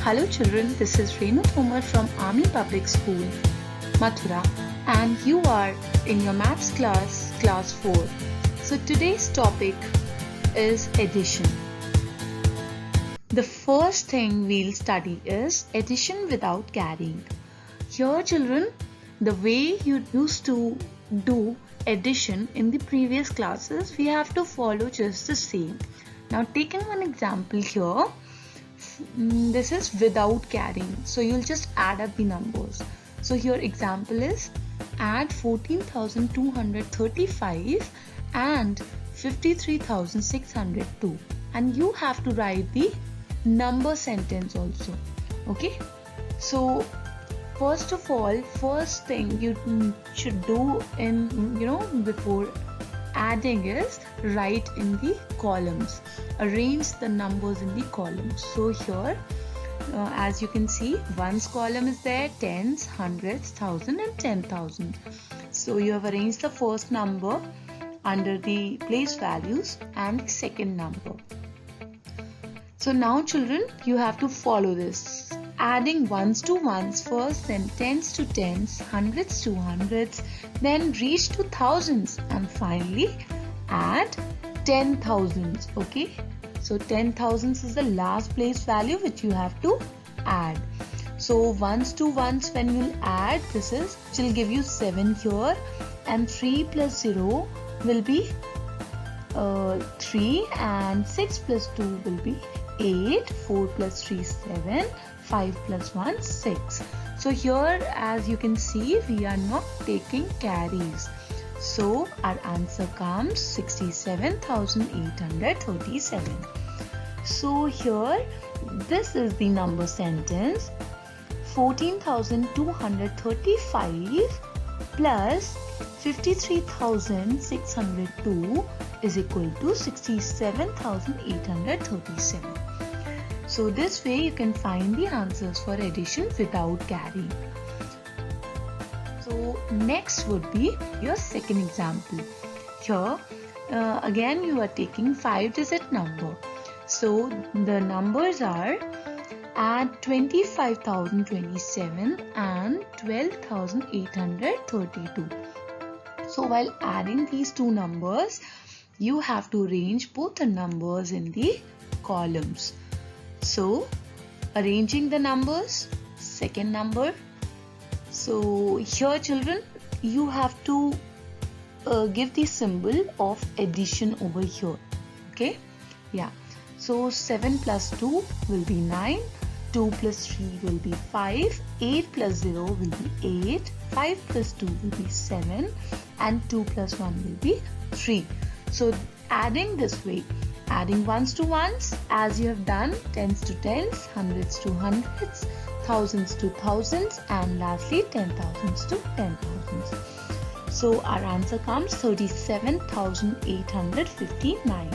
Hello children, this is Renu Tomar from Army Public School, Mathura, and you are in your maths class, class 4. So today's topic is addition. The first thing we'll study is addition without carrying. Here children, the way you used to do addition in the previous classes, we have to follow just the same. Now taking one example here, this is without carrying, so you'll just add up the numbers. So here example is add 14,235 and 53,602, and you have to write the number sentence also. Okay, so first of all, first thing you should do in before adding is write in the columns, arrange the numbers in the columns. So here as you can see, ones column is there, tens, hundreds, thousand and 10,000. So you have arranged the first number under the place values and the second number. So now children, you have to follow this, adding ones to ones first, then tens to tens, hundreds to hundreds, then reach to thousands, and finally add 10,000s. Okay, so 10,000s is the last place value which you have to add. So ones to ones, when you'll add, this is, which will give you 7 here, and 3 plus 0 will be 3, and 6 plus 2 will be 8, 4 plus 3 7, 5 plus 1 6. So here as you can see, we are not taking carries, so our answer comes 67,837. So here this is the number sentence, 14,235 plus 53,602 is equal to 67,837. So this way you can find the answers for addition without carrying. So next would be your second example. Here again you are taking 5-digit number. So the numbers are add 25,027 and 12,832. So while adding these two numbers, you have to arrange both the numbers in the columns. So arranging the numbers, second number. So here children, you have to give the symbol of addition over here. Okay, yeah. So 7 plus 2 will be 9, 2 plus 3 will be 5, 8 plus 0 will be 8, 5 plus 2 will be 7, and 2 plus 1 will be 3. So adding this way, adding ones to ones as you have done, tens to tens, hundreds to hundreds, thousands to thousands, and lastly 10,000s to 10,000s. So our answer comes 37,859.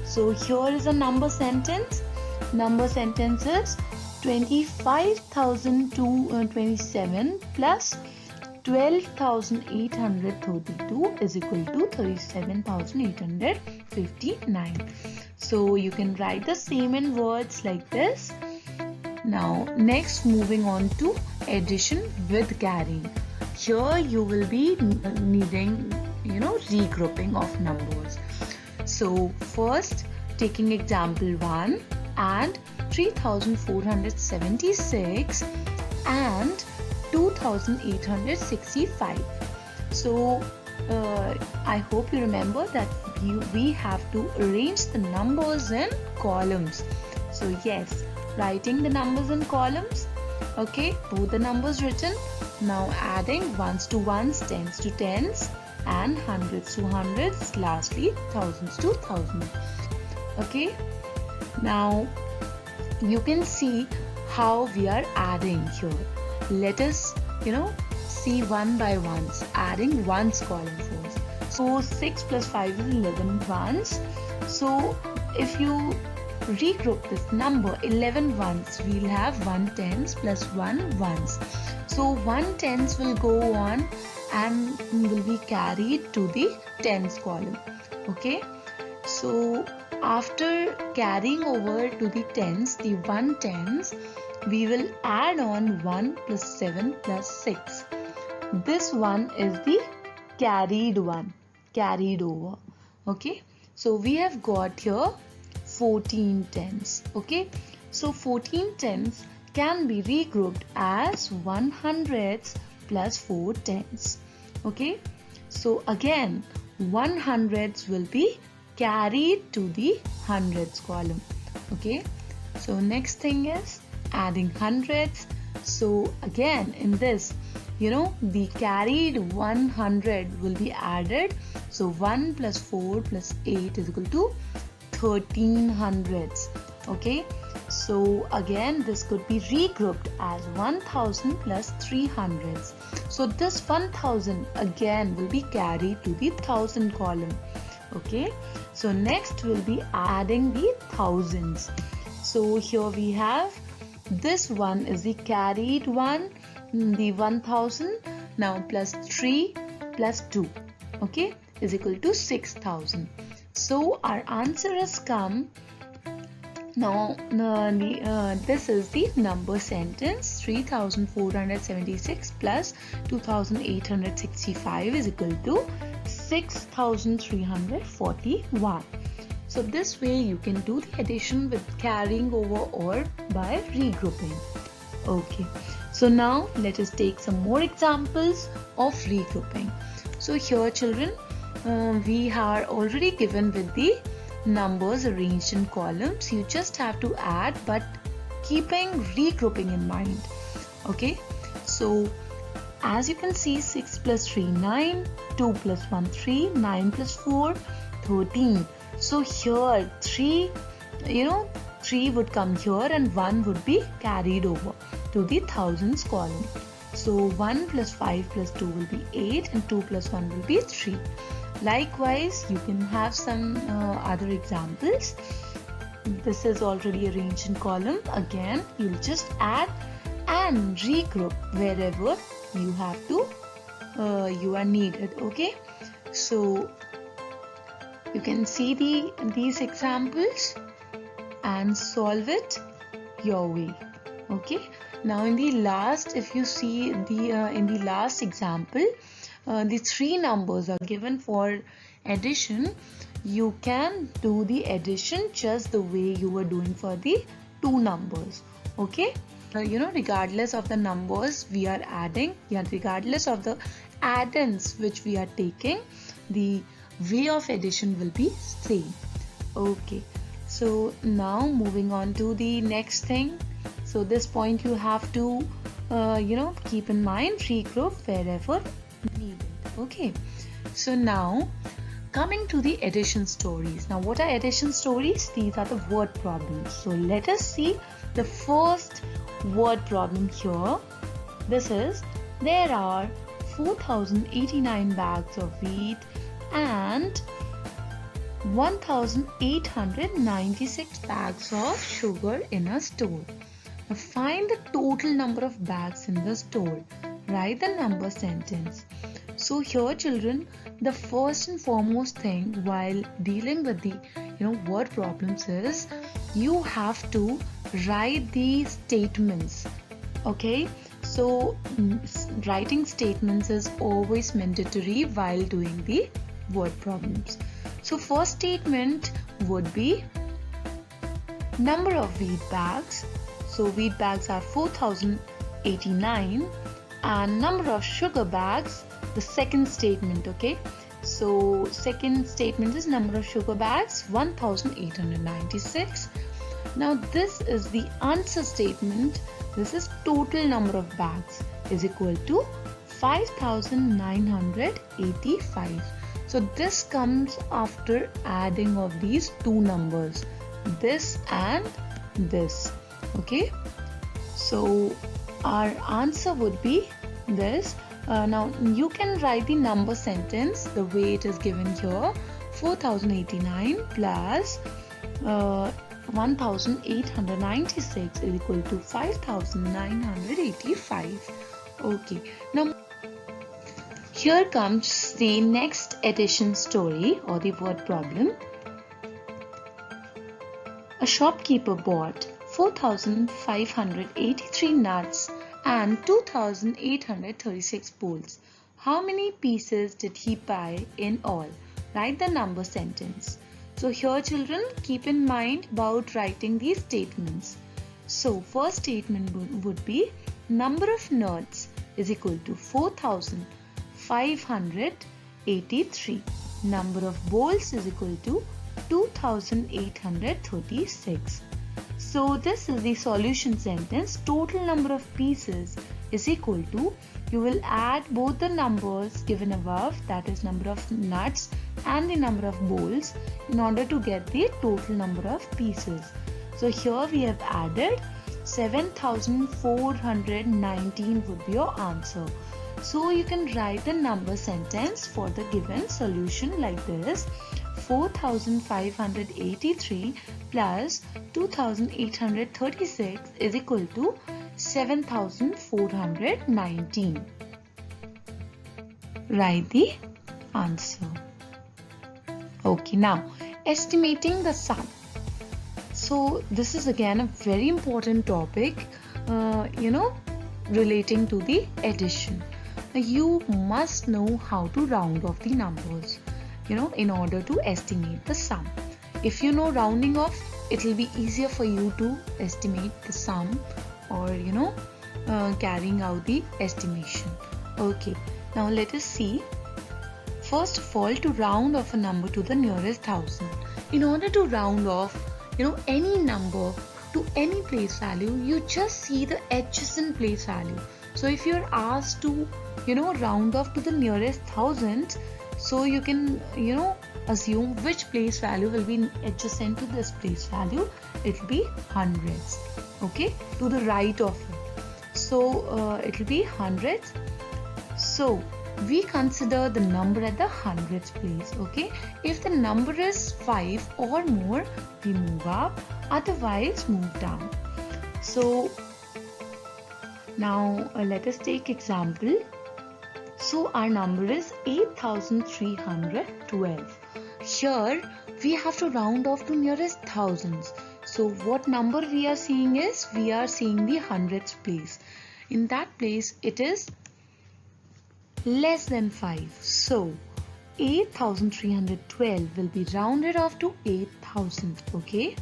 So here is a number sentence. Number sentence is 25,227 plus 12,832 is equal to 37,859. So you can write the same in words like this. Now next, moving on to addition with carrying. Here you will be needing regrouping of numbers. So first, taking example 1, add 3,476 and 2,865. So I hope you remember that we have to arrange the numbers in columns. So yes, writing the numbers in columns. Okay, both the numbers written. Now adding ones to ones, tens to tens, and hundreds to hundreds, lastly thousands to thousands. Okay, now you can see how we are adding here. Let us see one by ones, adding ones column first. So 6 plus 5 is 11 ones. So if you regroup this number 11 ones, we'll have 1 tens plus 1 ones. So 1 tens will go on and will be carried to the tens column. Okay, so after carrying over to the tens, the 1 tens, we will add on 1 plus 7 plus 6. This one is the carried one, carried over. Okay, so we have got here 14 tens. Okay, so 14 tens can be regrouped as 1 hundreds plus 4 tens. Okay, so again 1 hundreds will be carried to the hundreds column. Okay, so next thing is adding hundreds. So again in this, the carried 100 will be added. So 1 plus 4 plus 8 is equal to 13 hundreds. Okay, so again this could be regrouped as 1000 plus 3 hundreds. So this 1000 again will be carried to the thousand column. Okay, so next we'll be adding the thousands. So here we have this one is the carried one, the 1000, now plus 3 plus 2, okay, is equal to 6000. So our answer has come. Now this is the number sentence. 3476 plus 2865 is equal to 6341. So this way you can do the addition with carrying over or by regrouping. Okay, so now let us take some more examples of regrouping. So here children, we are already given with the numbers arranged in columns. You just have to add, but keeping regrouping in mind. Okay, so as you can see, 6 plus 3 9, 2 plus 1 3, 9 plus 4 13. So here 3 would come here and 1 would be carried over to the thousands column. So 1 plus 5 plus 2 will be 8 and 2 plus 1 will be 3. Likewise, you can have some other examples. This is already arranged in column. Again, you'll just add and regroup wherever you have to, you are needed. Okay, so you can see these examples and solve it your way. Okay, now in the last, if you see in the last example, the 3 numbers are given for addition. You can do the addition just the way you were doing for the 2 numbers. Okay, regardless of the numbers we are adding, regardless of the add-ins which we are taking, the way of addition will be same. Okay, so now moving on to the next thing. So this point you have to keep in mind, regroup wherever needed. Okay, so now coming to the addition stories. Now what are addition stories? These are the word problems. So let us see the first word problem here. This is, there are 4089 bags of wheat and 1896 bags of sugar in a store. Now find the total number of bags in the store. Write the number sentence. So here children, the first and foremost thing while dealing with the word problems is you have to write the statements. Okay, so writing statements is always mandatory while doing the word problems. So first statement would be number of wheat bags. So wheat bags are 4089 and number of sugar bags, the second statement. Okay, so second statement is number of sugar bags 1896. Now this is the answer statement. This is total number of bags is equal to 5985. So this comes after adding of these 2 numbers, this and this. Okay, so our answer would be this. Now you can write the number sentence the way it is given here. 4089 plus 1896 is equal to 5985. Okay, now here comes the next addition story or the word problem. shopkeeper bought 4,583 nuts and 2,836 bowls. How many pieces did he buy in all? Write the number sentence. So here children, keep in mind about writing these statements. So first statement would be number of nuts is equal to 4,583. Number of bowls is equal to 2,836. So this is the solution sentence. Total number of pieces is equal to, you will add both the numbers given above, that is number of nuts and the number of bowls, in order to get the total number of pieces. So here we have added 7,419 would be your answer. So you can write the number sentence for the given solution like this: 4,583 plus 2,836 is equal to 7,419. Write the answer. Okay, now estimating the sum. So this is again a very important topic, relating to the addition. You must know how to round off the numbers, in order to estimate the sum. If you know rounding off, it will be easier for you to estimate the sum or carrying out the estimation. Okay, now let us see. First of all, to round off a number to the nearest thousand. In order to round off any number to any place value, you just see the adjacent place value. So if you're asked to round off to the nearest thousand, so you can assume which place value will be adjacent to this place value. It will be hundreds, okay, to the right of it. So it will be hundreds. So we consider the number at the hundreds place. Okay, if the number is 5 or more, we move up, otherwise move down. So now let us take example. So our number is 8,312. Here we have to round off to nearest thousands. So what number we are seeing is, we are seeing the hundreds place. In that place it is less than 5. So 8,312 will be rounded off to 8,000. Okay.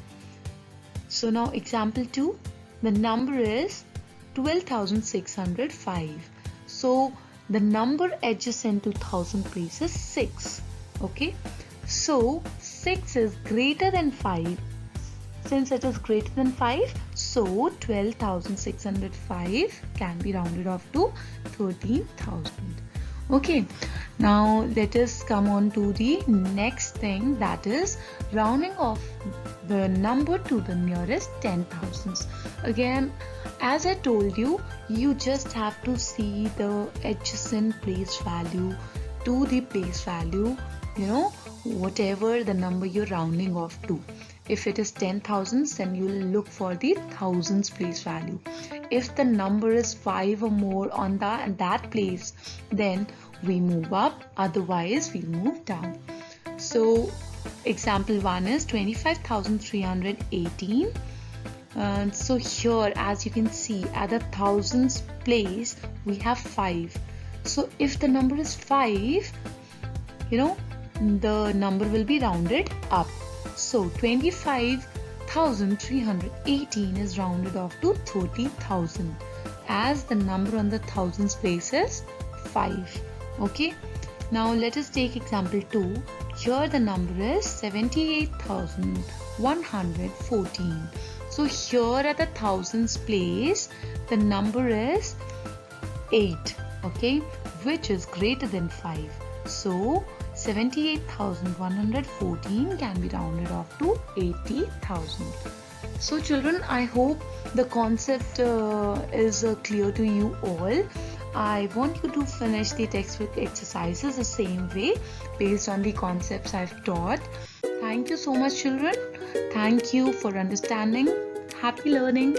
So now example 2, the number is 12,605. So the number adjacent to 1000 place is 6. Okay. So 6 is greater than 5. Since it is greater than 5, so 12,605 can be rounded off to 13,000. Okay, now let us come on to the next thing, that is rounding off the number to the nearest 10,000s. Again, as I told you, you just have to see the adjacent place value to the place value, whatever the number you're rounding off to. If it is 10,000s, then you will look for the thousands place value. If the number is 5 or more on that place, then we move up, otherwise we move down. So example 1 is 25,318. So here, as you can see, at the thousands place we have 5. So if the number is 5, the number will be rounded up. So 25,318 is rounded off to 30,000, as the number on the thousands place is 5. Okay. Now let us take example 2. Here the number is 78,114. So here at the thousands place, the number is 8. Okay, which is greater than 5. So 78,114 can be rounded off to 80,000. So children, I hope the concept is clear to you all. I want you to finish the textbook exercises the same way based on the concepts I've taught. Thank you so much children. Thank you for understanding. Happy learning.